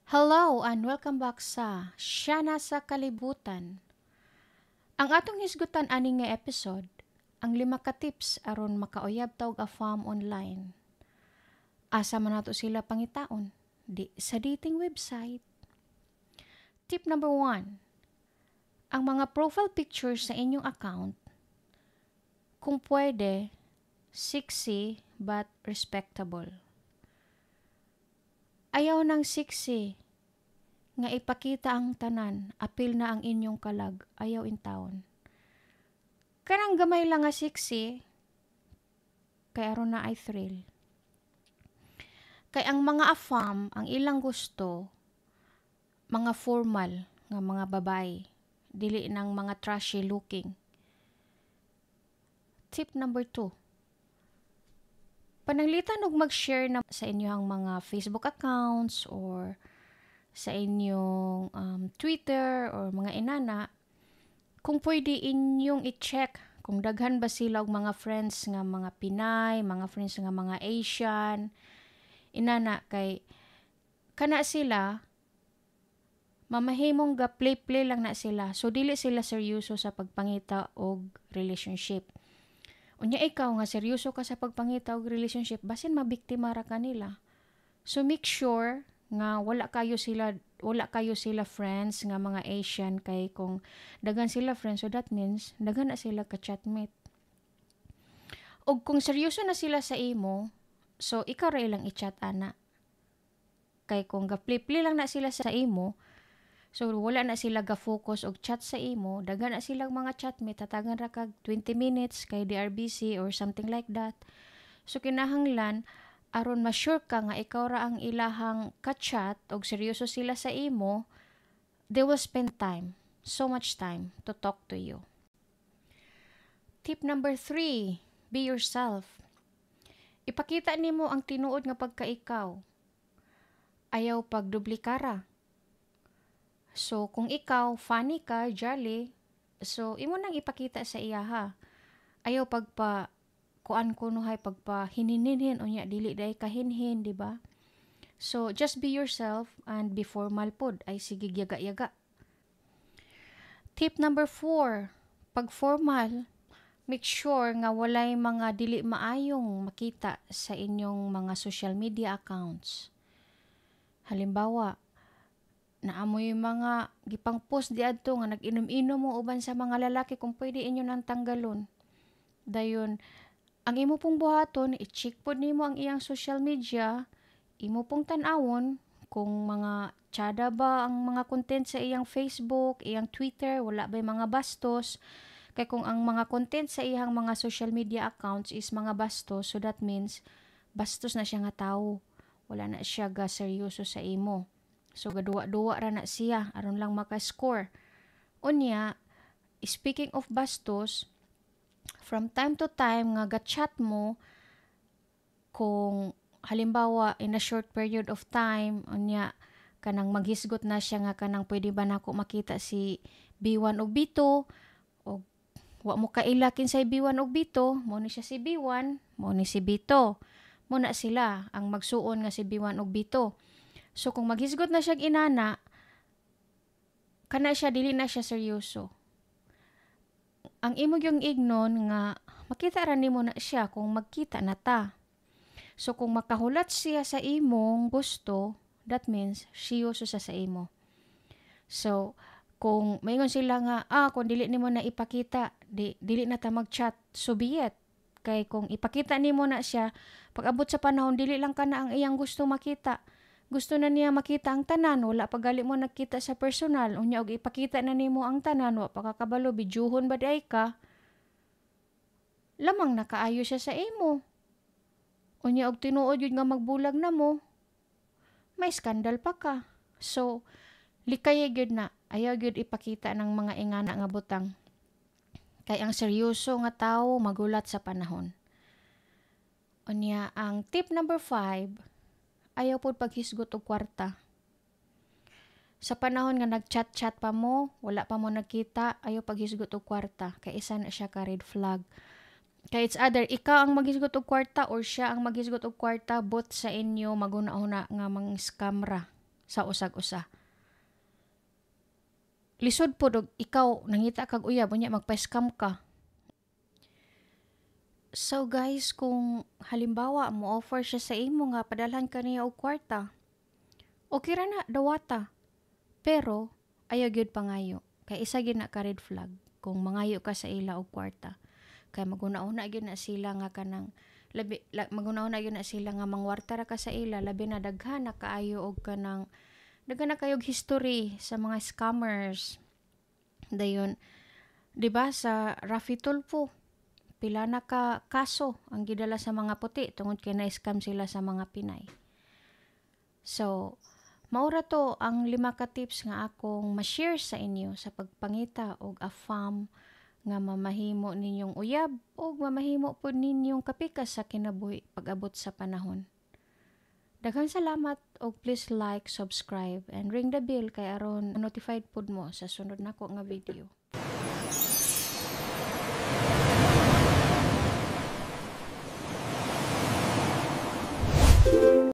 Hello and welcome back sa Siya Nasa Kalibutan. Ang atong hisgutan ani nga episode, ang 5 ka tips aron makauyab tawag a fam online. Asa man nato sila pangitaon? Sa dating website. Tip number 1. Ang mga profile pictures sa inyong account, kung pwede, sexy but respectable. Ayaw ng sexy nga ipakita ang tanan, apil na ang inyong kalag, ayaw in taon. Kanang gamay lang nga sexy, kay aron na ay thrill. Kay ang mga afam, ang ilang gusto, mga formal nga mga babae, dili ng mga trashy looking. Tip number 2. Pananglitan og mag-share na sa inyong mga Facebook accounts or sa inyong Twitter or mga inana, kung pwede inyong i-check kung daghan ba sila og mga friends nga mga Pinay, mga friends nga mga Asian, inana kay kana sila mamahimong ga play lang na sila. So dili sila seryoso sa pagpangita og relationship. Unya ikaw nga seryoso ka sa pagpangita og relationship, basin mabiktima ra kanila. So make sure nga wala kayo sila friends nga mga Asian, kay kung daghan sila friends, so that means daghan na sila ka chatmate. Og kung seryoso na sila sa imo, so ikaw ra ilang i-chat ana. Kay kung ga-play lang na sila sa imo, so wala na sila ga-focus og chat sa imo, daghan na silang mga chatmate, tatagan ra kag 20 minutes kay DRBC or something like that. So kinahanglan aron ma-sure ka nga ikaw ra ang ilahang ka-chat og seryoso sila sa imo, they will spend time, so much time to talk to you. Tip number 3, be yourself. Ipakita nimo ang tinuod nga pagka-ikaw. Ayaw pagduplikara. So, kung ikaw, funny ka, jolly, so, imo nang ipakita sa iya ha. Ayaw kuan kuno hay pagpahininhin unya dili day kahinhin, di ba? So, just be yourself and be formal pod, ay sige yaga-yaga. Tip number 4, pag formal, make sure nga walay mga dili maayong makita sa inyong mga social media accounts. Halimbawa, naamoy mga gipang post di adto nga nag-inom-inom mo uban sa mga lalaki, kung pwede inyo nang tanggalon. Dayon, ang imo pong buhaton, i-check po nimo ang iyang social media, imo pong tan-awon kung mga tsada ba ang mga content sa iyang Facebook, iyang Twitter, wala ba mga bastos. Kay kung ang mga content sa iyang mga social media accounts is mga bastos, so that means bastos na siya nga tao. Wala na siya ga seryoso sa imo. So, gaduwa-duwa ra na siya, aron lang maka-score. Unya, speaking of bastos, from time to time nga ga-chat mo, kung halimbawa in a short period of time, unya, kanang maghisgot na siya nga kanang pwede ba nako makita si B1 o B2, o wa mo kailakin sa B1 o B2, mo ni siya si B1, mo ni si B2. Muna sila ang magsuon nga si B1 o B2. So, kung maghisgot na siya inana, kana siya, dili na siya seryoso. Ang imo yung ignon nga, makita ra nimo na siya kung magkita na ta. So, kung makahulat siya sa imong gusto, that means, seryoso siya sa imo. So, kung mayngon sila nga, kung dili nimo na ipakita, dili na ta mag-chat, so be it. Kay kung ipakita nimo na siya, pag abot sa panahon, dili lang ka na ang iyang gusto makita. Gusto na niya makita ang tanan, wala pagali mo nakita sa personal, unya og ipakita na nimo ang tanan, wa pa kakabalo, bidyuhon ba day ka, lamang nakaayo siya sa imo. Unya og tinuod yun nga magbulag na mo, may skandal pa ka. So, likay gyud na, ayaw gyud ipakita ng mga ingana nga butang. Kay ang seryoso nga tao magulat sa panahon. Unya, ang tip number 5, ayaw pod paghisgot og kwarta. Sa panahon nga nag-chat-chat pa mo, wala pa mo nakita, ayaw paghisgot og kwarta. Kay isa na siya ka red flag. Kay it's either ikaw ang maghisgot og kwarta or siya ang maghisgot og kwarta, both sa inyo maguna-una nga mang scamra sa usag-usa. Lisod po dog ikaw nangita kag uyab unya magpa-scam ka. So guys, kung halimbawa mo offer siya sa imo nga padalhan ka niya og kwarta, okay ra na dawata. Pero ayaw gyud pangayo. Kay isa gyud na ka red flag kung mangayo ka sa ila og kwarta. Kay maguna-una gyud na sila nga kanang maguna-una gyud na sila nga mangwarta ra ka sa ila, labi na daghan na kaayo og kanang daghan na kayog history sa mga scammers. Dayon, 'di ba sa Raffy Tulfo, pila na ka kaso ang gidala sa mga puti tungod kay na-scam sila sa mga Pinay. So, maura to ang 5 ka tips nga akong ma-share sa inyo sa pagpangita og afam nga mamahimo ninyong uyab o mamahimo po ninyong kapikas sa kinabuhi pag-abot sa panahon. Daghang salamat og please like, subscribe, and ring the bell kay aron notified pud mo sa sunod nako nga video.